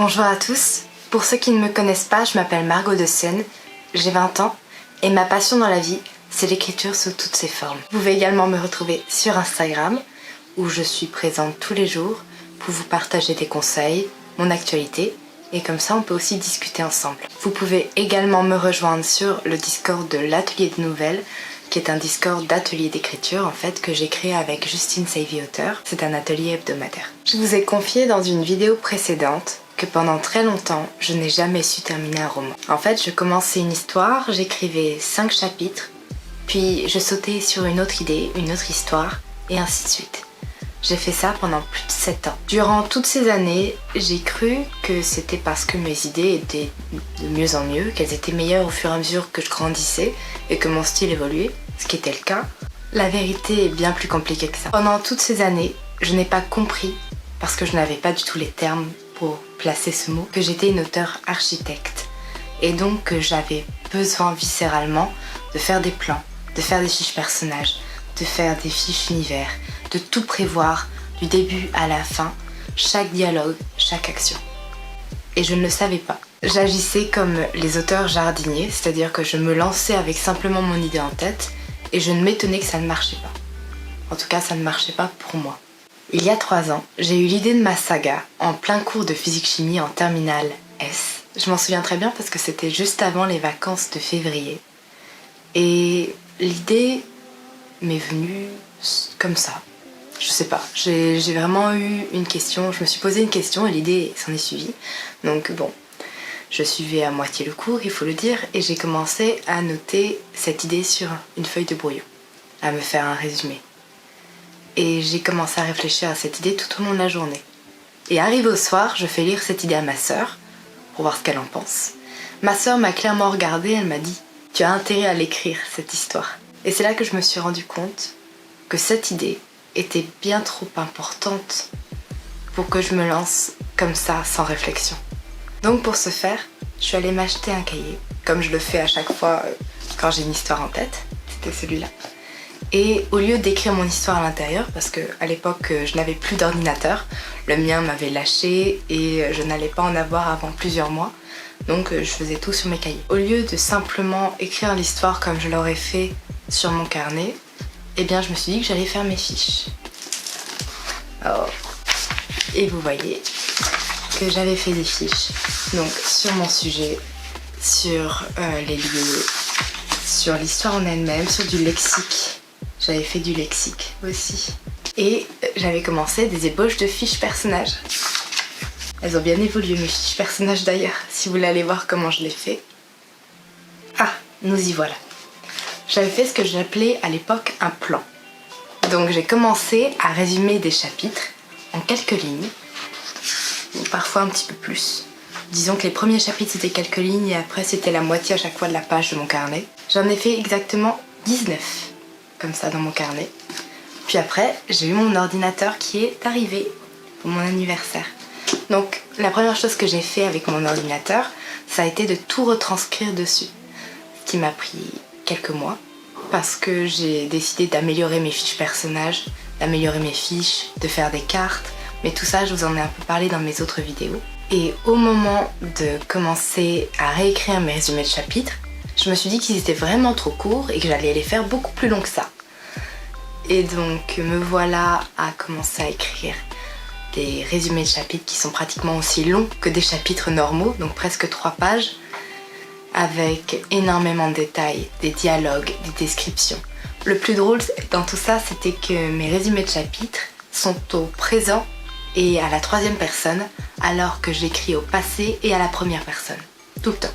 Bonjour à tous, pour ceux qui ne me connaissent pas, je m'appelle Margot de Seine, j'ai 20 ans et ma passion dans la vie, c'est l'écriture sous toutes ses formes. Vous pouvez également me retrouver sur Instagram où je suis présente tous les jours pour vous partager des conseils, mon actualité et comme ça on peut aussi discuter ensemble. Vous pouvez également me rejoindre sur le Discord de l'Atelier de Nouvelles qui est un Discord d'atelier d'écriture en fait que j'ai créé avec Justine Savy Auteur. C'est un atelier hebdomadaire. Je vous ai confié dans une vidéo précédente que pendant très longtemps, je n'ai jamais su terminer un roman. En fait, je commençais une histoire, j'écrivais 5 chapitres, puis je sautais sur une autre idée, une autre histoire, et ainsi de suite. J'ai fait ça pendant plus de 7 ans. Durant toutes ces années, j'ai cru que c'était parce que mes idées étaient de mieux en mieux, qu'elles étaient meilleures au fur et à mesure que je grandissais et que mon style évoluait, ce qui était le cas. La vérité est bien plus compliquée que ça. Pendant toutes ces années, je n'ai pas compris, parce que je n'avais pas du tout les termes pour placer ce mot, que j'étais une auteure architecte. Et donc que j'avais besoin viscéralement de faire des plans, de faire des fiches personnages, de faire des fiches univers, de tout prévoir du début à la fin, chaque dialogue, chaque action. Et je ne le savais pas. J'agissais comme les auteurs jardiniers, c'est-à-dire que je me lançais avec simplement mon idée en tête et je ne m'étonnais que ça ne marchait pas. En tout cas, ça ne marchait pas pour moi. Il y a 3 ans, j'ai eu l'idée de ma saga en plein cours de physique-chimie en terminale S. Je m'en souviens très bien parce que c'était juste avant les vacances de février. Et l'idée m'est venue comme ça. Je sais pas, j'ai vraiment eu une question, je me suis posé une question et l'idée s'en est suivie. Donc bon, je suivais à moitié le cours, il faut le dire, et j'ai commencé à noter cette idée sur une feuille de brouillon, à me faire un résumé. Et j'ai commencé à réfléchir à cette idée tout au long de la journée. Et arrivé au soir, je fais lire cette idée à ma sœur, pour voir ce qu'elle en pense. Ma sœur m'a clairement regardée, elle m'a dit « Tu as intérêt à l'écrire, cette histoire ». Et c'est là que je me suis rendu compte que cette idée était bien trop importante pour que je me lance comme ça, sans réflexion. Donc pour ce faire, je suis allée m'acheter un cahier, comme je le fais à chaque fois quand j'ai une histoire en tête, c'était celui-là. Et au lieu d'écrire mon histoire à l'intérieur, parce qu'à l'époque je n'avais plus d'ordinateur, le mien m'avait lâché et je n'allais pas en avoir avant plusieurs mois, donc je faisais tout sur mes cahiers. Au lieu de simplement écrire l'histoire comme je l'aurais fait sur mon carnet, eh bien je me suis dit que j'allais faire mes fiches. Oh. Et vous voyez que j'avais fait des fiches, donc sur mon sujet, sur les lieux, sur l'histoire en elle-même, sur du lexique. J'avais fait du lexique aussi. Et j'avais commencé des ébauches de fiches personnages. Elles ont bien évolué mes fiches personnages d'ailleurs, si vous voulez aller voir comment je l'ai fait. Ah, nous y voilà. J'avais fait ce que j'appelais à l'époque un plan. Donc j'ai commencé à résumer des chapitres en quelques lignes, ou parfois un petit peu plus. Disons que les premiers chapitres c'était quelques lignes et après c'était la moitié à chaque fois de la page de mon carnet. J'en ai fait exactement 19, comme ça dans mon carnet. Puis après, j'ai eu mon ordinateur qui est arrivé pour mon anniversaire. Donc la première chose que j'ai fait avec mon ordinateur, ça a été de tout retranscrire dessus. Ce qui m'a pris quelques mois parce que j'ai décidé d'améliorer mes fiches personnages, d'améliorer mes fiches, de faire des cartes, mais tout ça je vous en ai un peu parlé dans mes autres vidéos. Et au moment de commencer à réécrire mes résumés de chapitres, je me suis dit qu'ils étaient vraiment trop courts et que j'allais les faire beaucoup plus longs que ça. Et donc me voilà à commencer à écrire des résumés de chapitres qui sont pratiquement aussi longs que des chapitres normaux, donc presque 3 pages, avec énormément de détails, des dialogues, des descriptions. Le plus drôle dans tout ça, c'était que mes résumés de chapitres sont au présent et à la 3e personne, alors que j'écris au passé et à la 1re personne, tout le temps.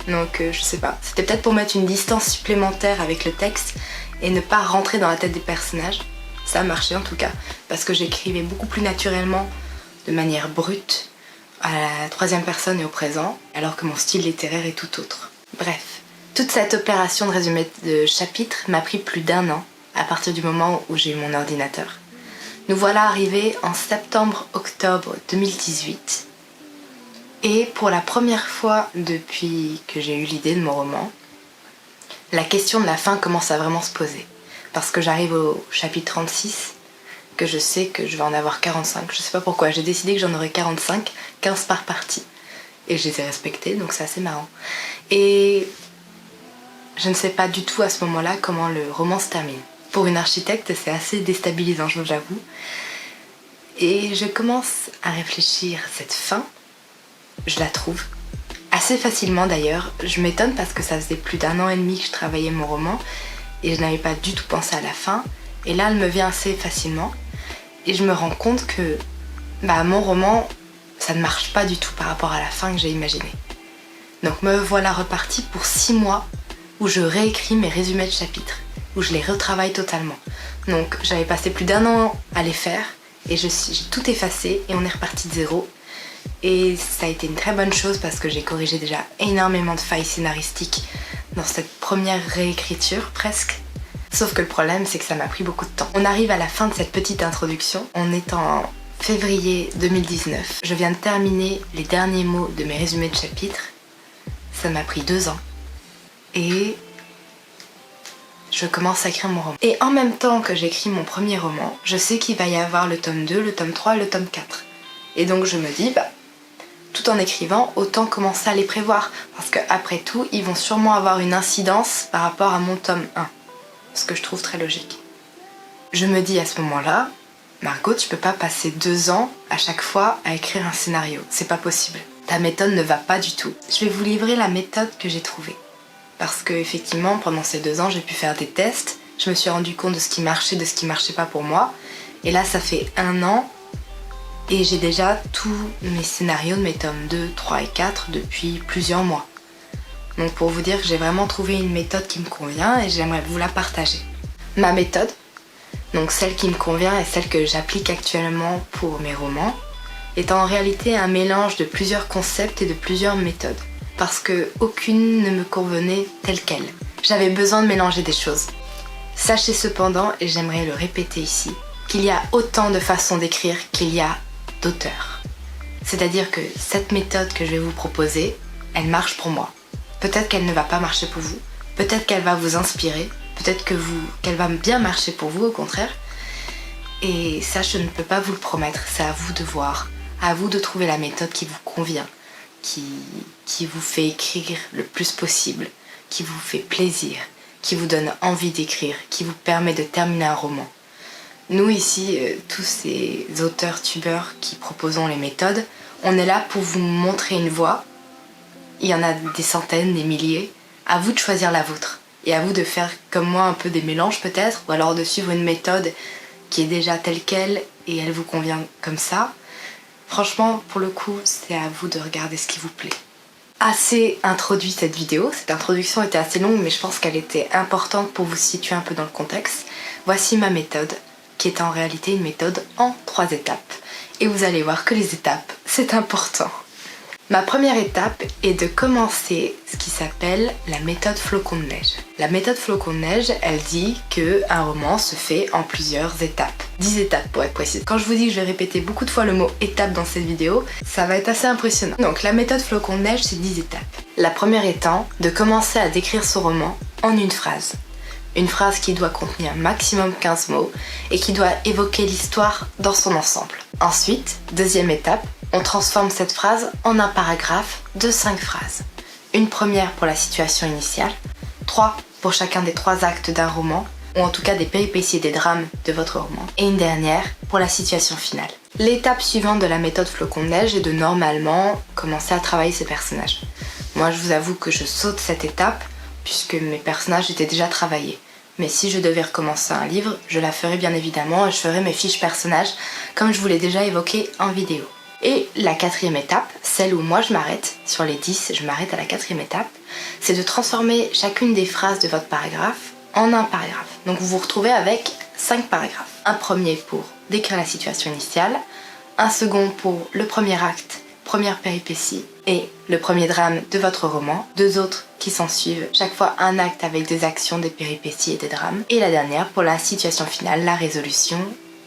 Donc je sais pas, c'était peut-être pour mettre une distance supplémentaire avec le texte et ne pas rentrer dans la tête des personnages. Ça a marché en tout cas, parce que j'écrivais beaucoup plus naturellement, de manière brute, à la 3e personne et au présent, alors que mon style littéraire est tout autre. Bref, toute cette opération de résumé de chapitres m'a pris plus d'1 an, à partir du moment où j'ai eu mon ordinateur. Nous voilà arrivés en septembre-octobre 2018, et pour la première fois depuis que j'ai eu l'idée de mon roman, la question de la fin commence à vraiment se poser. Parce que j'arrive au chapitre 36, que je sais que je vais en avoir 45. Je sais pas pourquoi, j'ai décidé que j'en aurais 45, 15 par partie. et je les ai respectés, donc c'est assez marrant. Et je ne sais pas du tout à ce moment-là comment le roman se termine. Pour une architecte, c'est assez déstabilisant, j'avoue. Et je commence à réfléchir à cette fin. Je la trouve assez facilement d'ailleurs. Je m'étonne parce que ça faisait plus d'1 an et demi que je travaillais mon roman et je n'avais pas du tout pensé à la fin. Et là, elle me vient assez facilement. Et je me rends compte que mon roman, ça ne marche pas du tout par rapport à la fin que j'ai imaginée. Donc me voilà repartie pour 6 mois où je réécris mes résumés de chapitres, où je les retravaille totalement. Donc j'avais passé plus d'1 an à les faire et j'ai tout effacé et on est reparti de zéro. Et ça a été une très bonne chose parce que j'ai corrigé déjà énormément de failles scénaristiques dans cette première réécriture presque. Sauf que le problème, c'est que ça m'a pris beaucoup de temps. On arrive à la fin de cette petite introduction. On est en février 2019. Je viens de terminer les derniers mots de mes résumés de chapitres. Ça m'a pris 2 ans. Et je commence à écrire mon roman. Et en même temps que j'écris mon premier roman, je sais qu'il va y avoir le tome 2, le tome 3 et le tome 4. Et donc je me dis, tout en écrivant, autant commencer à les prévoir. Parce qu'après tout, ils vont sûrement avoir une incidence par rapport à mon tome 1. Ce que je trouve très logique. Je me dis à ce moment-là, Margot, tu peux pas passer 2 ans à chaque fois à écrire un scénario. C'est pas possible. Ta méthode ne va pas du tout. Je vais vous livrer la méthode que j'ai trouvée. Parce que effectivement, pendant ces 2 ans, j'ai pu faire des tests. Je me suis rendu compte de ce qui marchait, de ce qui marchait pas pour moi. Et là, ça fait 1 an. Et j'ai déjà tous mes scénarios de mes tomes 2, 3 et 4 depuis plusieurs mois. Donc pour vous dire que j'ai vraiment trouvé une méthode qui me convient et j'aimerais vous la partager. Ma méthode, donc celle qui me convient et celle que j'applique actuellement pour mes romans, est en réalité un mélange de plusieurs concepts et de plusieurs méthodes. Parce que aucune ne me convenait telle qu'elle. J'avais besoin de mélanger des choses. Sachez cependant, et j'aimerais le répéter ici, qu'il y a autant de façons d'écrire qu'il y a d'auteurs. C'est-à-dire que cette méthode que je vais vous proposer, elle marche pour moi. Peut-être qu'elle ne va pas marcher pour vous, peut-être qu'elle va vous inspirer, peut-être qu'elle va bien marcher pour vous au contraire. Et ça, je ne peux pas vous le promettre, c'est à vous de voir, à vous de trouver la méthode qui vous convient, qui vous fait écrire le plus possible, qui vous fait plaisir, qui vous donne envie d'écrire, qui vous permet de terminer un roman. Nous ici, tous ces auteurs tubeurs qui proposons les méthodes, on est là pour vous montrer une voie. Il y en a des centaines, des milliers. À vous de choisir la vôtre. Et à vous de faire comme moi un peu des mélanges peut-être, ou alors de suivre une méthode qui est déjà telle qu'elle et elle vous convient comme ça. Franchement, pour le coup, c'est à vous de regarder ce qui vous plaît. Assez introduit cette vidéo. Cette introduction était assez longue, mais je pense qu'elle était importante pour vous situer un peu dans le contexte. Voici ma méthode, qui est en réalité une méthode en 3 étapes. Et vous allez voir que les étapes, c'est important. Ma première étape est de commencer ce qui s'appelle la méthode flocon de neige. La méthode flocon de neige, elle dit qu'un roman se fait en plusieurs étapes. 10 étapes pour être précise. Quand je vous dis que je vais répéter beaucoup de fois le mot étape dans cette vidéo, ça va être assez impressionnant. Donc la méthode flocon de neige, c'est 10 étapes. La première étant de commencer à décrire son roman en une phrase. Une phrase qui doit contenir maximum 15 mots et qui doit évoquer l'histoire dans son ensemble. Ensuite, deuxième étape, on transforme cette phrase en un paragraphe de 5 phrases. Une première pour la situation initiale, 3 pour chacun des 3 actes d'un roman, ou en tout cas des péripéties et des drames de votre roman, et une dernière pour la situation finale. L'étape suivante de la méthode flocon de neige est de normalement commencer à travailler ses personnages. Moi, je vous avoue que je saute cette étape puisque mes personnages étaient déjà travaillés. Mais si je devais recommencer un livre, je la ferais bien évidemment et je ferais mes fiches personnages comme je vous l'ai déjà évoqué en vidéo. Et la 4e étape, celle où moi je m'arrête, sur les 10, je m'arrête à la 4e étape, c'est de transformer chacune des phrases de votre paragraphe en un paragraphe. Donc vous vous retrouvez avec 5 paragraphes. Un premier pour décrire la situation initiale, un second pour le premier acte, première péripétie et le premier drame de votre roman, 2 autres qui s'en suivent, chaque fois un acte avec des actions, des péripéties et des drames, et la dernière pour la situation finale, la résolution,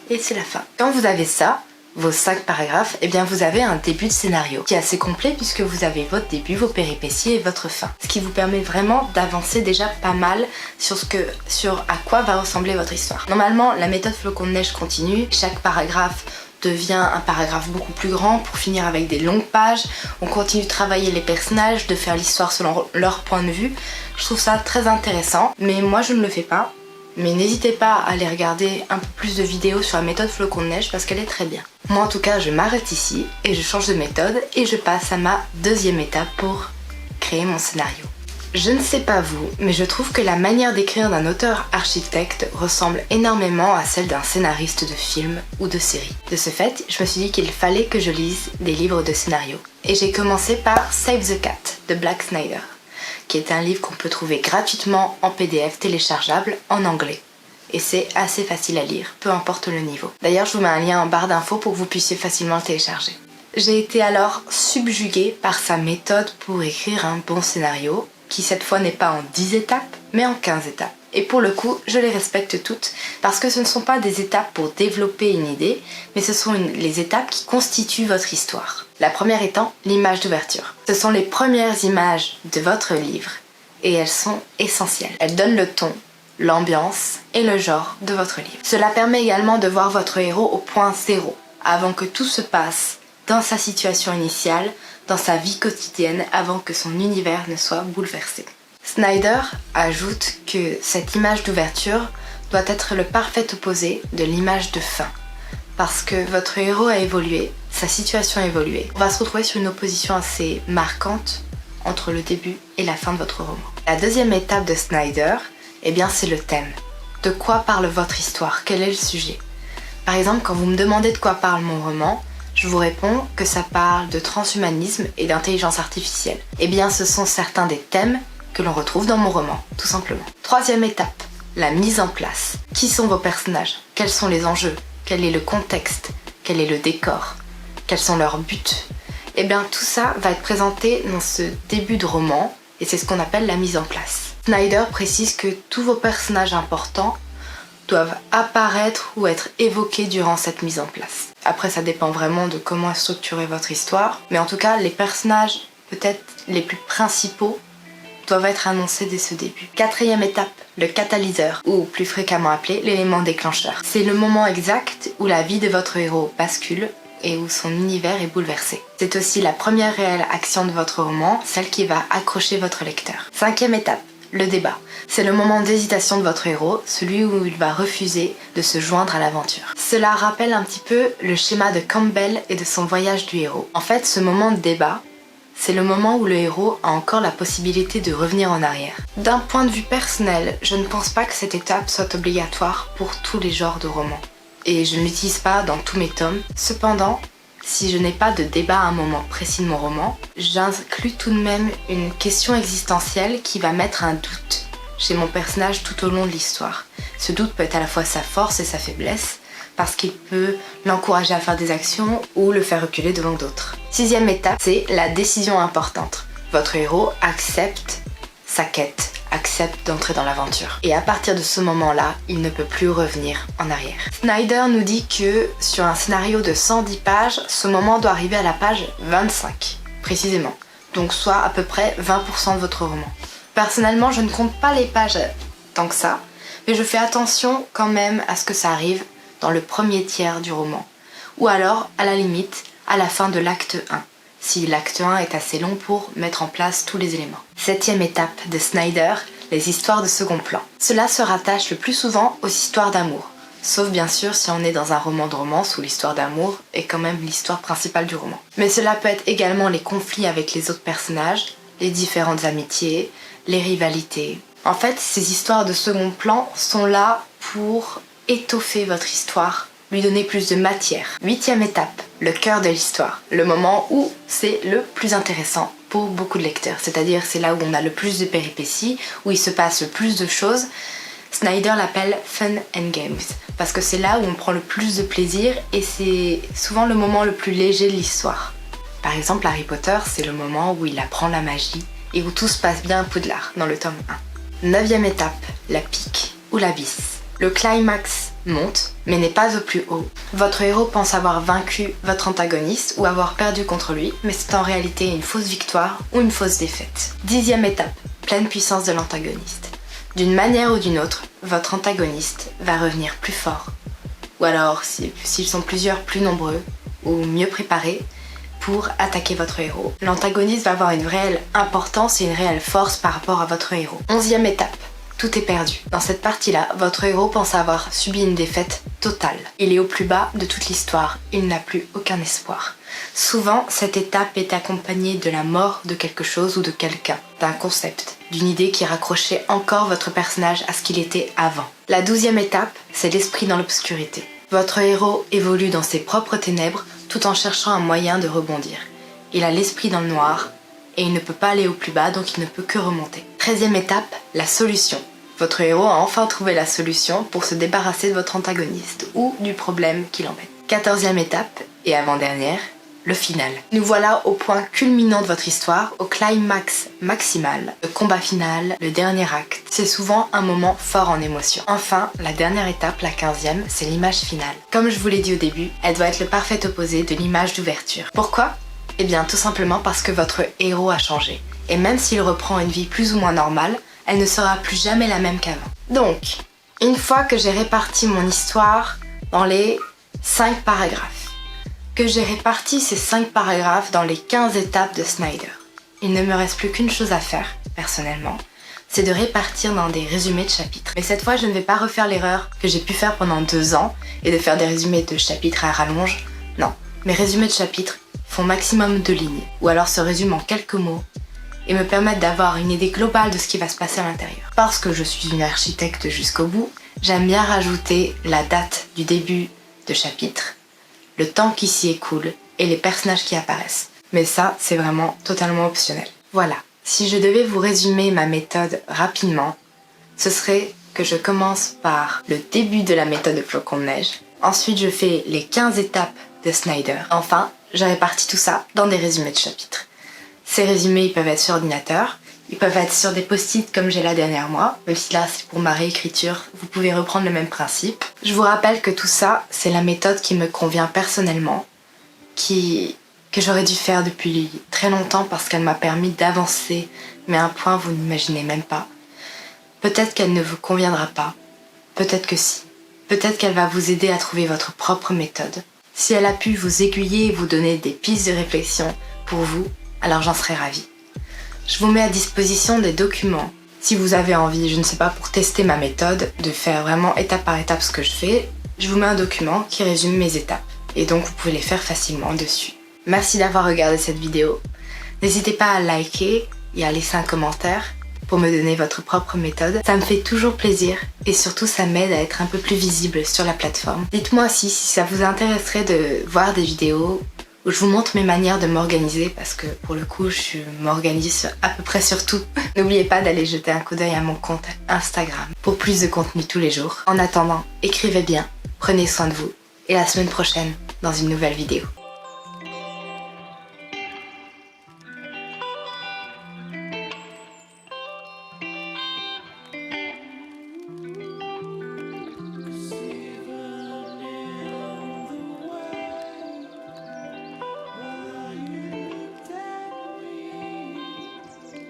et c'est la fin. Quand vous avez ça, vos 5 paragraphes, eh bien vous avez un début de scénario qui est assez complet puisque vous avez votre début, vos péripéties et votre fin. Ce qui vous permet vraiment d'avancer déjà pas mal sur à quoi va ressembler votre histoire. Normalement, la méthode flocon de neige continue. Chaque paragraphe devient un paragraphe beaucoup plus grand pour finir avec des longues pages. On continue de travailler les personnages, de faire l'histoire selon leur point de vue. Je trouve ça très intéressant, mais moi je ne le fais pas. Mais n'hésitez pas à aller regarder un peu plus de vidéos sur la méthode flocon de neige parce qu'elle est très bien. Moi en tout cas, je m'arrête ici et je change de méthode et je passe à ma deuxième étape pour créer mon scénario. Je ne sais pas vous, mais je trouve que la manière d'écrire d'un auteur-architecte ressemble énormément à celle d'un scénariste de film ou de série. De ce fait, je me suis dit qu'il fallait que je lise des livres de scénario. Et j'ai commencé par Save the Cat de Black Snyder, qui est un livre qu'on peut trouver gratuitement en PDF téléchargeable en anglais. Et c'est assez facile à lire, peu importe le niveau. D'ailleurs, je vous mets un lien en barre d'infos pour que vous puissiez facilement le télécharger. J'ai été alors subjuguée par sa méthode pour écrire un bon scénario, qui cette fois n'est pas en 10 étapes, mais en 15 étapes. Et pour le coup, je les respecte toutes, parce que ce ne sont pas des étapes pour développer une idée, mais ce sont les étapes qui constituent votre histoire. La première étant l'image d'ouverture. Ce sont les premières images de votre livre, et elles sont essentielles. Elles donnent le ton, l'ambiance et le genre de votre livre. Cela permet également de voir votre héros au point zéro, avant que tout se passe dans sa situation initiale, dans sa vie quotidienne, avant que son univers ne soit bouleversé. Snyder ajoute que cette image d'ouverture doit être le parfait opposé de l'image de fin. Parce que votre héros a évolué, sa situation a évolué. On va se retrouver sur une opposition assez marquante entre le début et la fin de votre roman. La deuxième étape de Snyder, eh bien c'est le thème. De quoi parle votre histoire? Quel est le sujet? Par exemple, quand vous me demandez de quoi parle mon roman, je vous réponds que ça parle de transhumanisme et d'intelligence artificielle. Eh bien, ce sont certains des thèmes que l'on retrouve dans mon roman, tout simplement. Troisième étape, la mise en place. Qui sont vos personnages? Quels sont les enjeux? Quel est le contexte? Quel est le décor? Quels sont leurs buts? Eh bien, tout ça va être présenté dans ce début de roman, et c'est ce qu'on appelle la mise en place. Snyder précise que tous vos personnages importants doivent apparaître ou être évoqués durant cette mise en place. Après, ça dépend vraiment de comment structurer votre histoire, mais en tout cas, les personnages peut-être les plus principaux doivent être annoncés dès ce début. Quatrième étape, le catalyseur, ou plus fréquemment appelé l'élément déclencheur. C'est le moment exact où la vie de votre héros bascule et où son univers est bouleversé. C'est aussi la première réelle action de votre roman, celle qui va accrocher votre lecteur. Cinquième étape, le débat. C'est le moment d'hésitation de votre héros, celui où il va refuser de se joindre à l'aventure. Cela rappelle un petit peu le schéma de Campbell et de son voyage du héros. En fait, ce moment de débat, c'est le moment où le héros a encore la possibilité de revenir en arrière. D'un point de vue personnel, je ne pense pas que cette étape soit obligatoire pour tous les genres de romans. Et je ne l'utilise pas dans tous mes tomes. Cependant, si je n'ai pas de débat à un moment précis de mon roman, j'inclus tout de même une question existentielle qui va mettre un doute chez mon personnage tout au long de l'histoire. Ce doute peut être à la fois sa force et sa faiblesse, parce qu'il peut l'encourager à faire des actions ou le faire reculer devant d'autres. Sixième étape, c'est la décision importante. Votre héros accepte sa quête, accepte d'entrer dans l'aventure. Et à partir de ce moment-là, il ne peut plus revenir en arrière. Snyder nous dit que sur un scénario de 110 pages, ce moment doit arriver à la page 25, précisément. Donc soit à peu près 20% de votre roman. Personnellement, je ne compte pas les pages tant que ça, mais je fais attention quand même à ce que ça arrive dans le premier tiers du roman. Ou alors, à la limite, à la fin de l'acte 1. Si l'acte 1 est assez long pour mettre en place tous les éléments. Septième étape de Snyder, les histoires de second plan. Cela se rattache le plus souvent aux histoires d'amour. Sauf bien sûr si on est dans un roman de romance où l'histoire d'amour est quand même l'histoire principale du roman. Mais cela peut être également les conflits avec les autres personnages, les différentes amitiés, les rivalités. En fait, ces histoires de second plan sont là pour étoffer votre histoire, lui donner plus de matière. Huitième étape, le cœur de l'histoire. Le moment où c'est le plus intéressant pour beaucoup de lecteurs. C'est-à-dire c'est là où on a le plus de péripéties, où il se passe le plus de choses. Snyder l'appelle Fun and Games, parce que c'est là où on prend le plus de plaisir et c'est souvent le moment le plus léger de l'histoire. Par exemple, Harry Potter, c'est le moment où il apprend la magie et où tout se passe bien à Poudlard, dans le tome 1. Neuvième étape, la pique ou l'abysse. Le climax monte, mais n'est pas au plus haut. Votre héros pense avoir vaincu votre antagoniste ou avoir perdu contre lui, mais c'est en réalité une fausse victoire ou une fausse défaite. Dixième étape, pleine puissance de l'antagoniste. D'une manière ou d'une autre, votre antagoniste va revenir plus fort ou alors s'ils sont plusieurs, plus nombreux ou mieux préparés pour attaquer votre héros. L'antagoniste va avoir une réelle importance et une réelle force par rapport à votre héros. 11e étape. Tout est perdu. Dans cette partie-là, votre héros pense avoir subi une défaite totale. Il est au plus bas de toute l'histoire. Il n'a plus aucun espoir. Souvent, cette étape est accompagnée de la mort de quelque chose ou de quelqu'un, d'un concept, d'une idée qui raccrochait encore votre personnage à ce qu'il était avant. La 12e étape, c'est l'esprit dans l'obscurité. Votre héros évolue dans ses propres ténèbres tout en cherchant un moyen de rebondir. Il a l'esprit dans le noir et il ne peut pas aller au plus bas, donc il ne peut que remonter. 13e étape, la solution. Votre héros a enfin trouvé la solution pour se débarrasser de votre antagoniste ou du problème qui l'embête. 14e étape, et avant-dernière, le final. Nous voilà au point culminant de votre histoire, au climax maximal, le combat final, le dernier acte. C'est souvent un moment fort en émotion. Enfin, la dernière étape, la 15e, c'est l'image finale. Comme je vous l'ai dit au début, elle doit être le parfait opposé de l'image d'ouverture. Pourquoi ? Eh bien, tout simplement parce que votre héros a changé. Et même s'il reprend une vie plus ou moins normale, elle ne sera plus jamais la même qu'avant. Donc, une fois que j'ai réparti mon histoire dans les 5 paragraphes, que j'ai réparti ces 5 paragraphes dans les 15 étapes de Snyder, il ne me reste plus qu'une chose à faire, personnellement, c'est de répartir dans des résumés de chapitres. Mais cette fois, je ne vais pas refaire l'erreur que j'ai pu faire pendant 2 ans et de faire des résumés de chapitres à rallonge. Non, mes résumés de chapitres font maximum 2 lignes, ou alors se résument en quelques mots, et me permettent d'avoir une idée globale de ce qui va se passer à l'intérieur. Parce que je suis une architecte jusqu'au bout, j'aime bien rajouter la date du début de chapitre, le temps qui s'y écoule et les personnages qui apparaissent. Mais ça, c'est vraiment totalement optionnel. Voilà, si je devais vous résumer ma méthode rapidement, ce serait que je commence par le début de la méthode de flocon de neige. Ensuite, je fais les 15 étapes de Snyder. Enfin, je répartis tout ça dans des résumés de chapitres. Ces résumés, ils peuvent être sur ordinateur, ils peuvent être sur des post-it comme j'ai là derrière moi, même si là c'est pour ma réécriture, vous pouvez reprendre le même principe. Je vous rappelle que tout ça, c'est la méthode qui me convient personnellement, que j'aurais dû faire depuis très longtemps parce qu'elle m'a permis d'avancer, mais à un point vous n'imaginez même pas. Peut-être qu'elle ne vous conviendra pas, peut-être que si. Peut-être qu'elle va vous aider à trouver votre propre méthode. Si elle a pu vous aiguiller et vous donner des pistes de réflexion pour vous, alors j'en serais ravie. Je vous mets à disposition des documents. Si vous avez envie, je ne sais pas, pour tester ma méthode, de faire vraiment étape par étape ce que je fais, je vous mets un document qui résume mes étapes. Et donc vous pouvez les faire facilement dessus. Merci d'avoir regardé cette vidéo. N'hésitez pas à liker et à laisser un commentaire pour me donner votre propre méthode. Ça me fait toujours plaisir et surtout ça m'aide à être un peu plus visible sur la plateforme. Dites-moi aussi si ça vous intéresserait de voir des vidéos où je vous montre mes manières de m'organiser parce que pour le coup je m'organise à peu près sur tout. N'oubliez pas d'aller jeter un coup d'œil à mon compte Instagram pour plus de contenu tous les jours. En attendant, écrivez bien, prenez soin de vous et la semaine prochaine dans une nouvelle vidéo.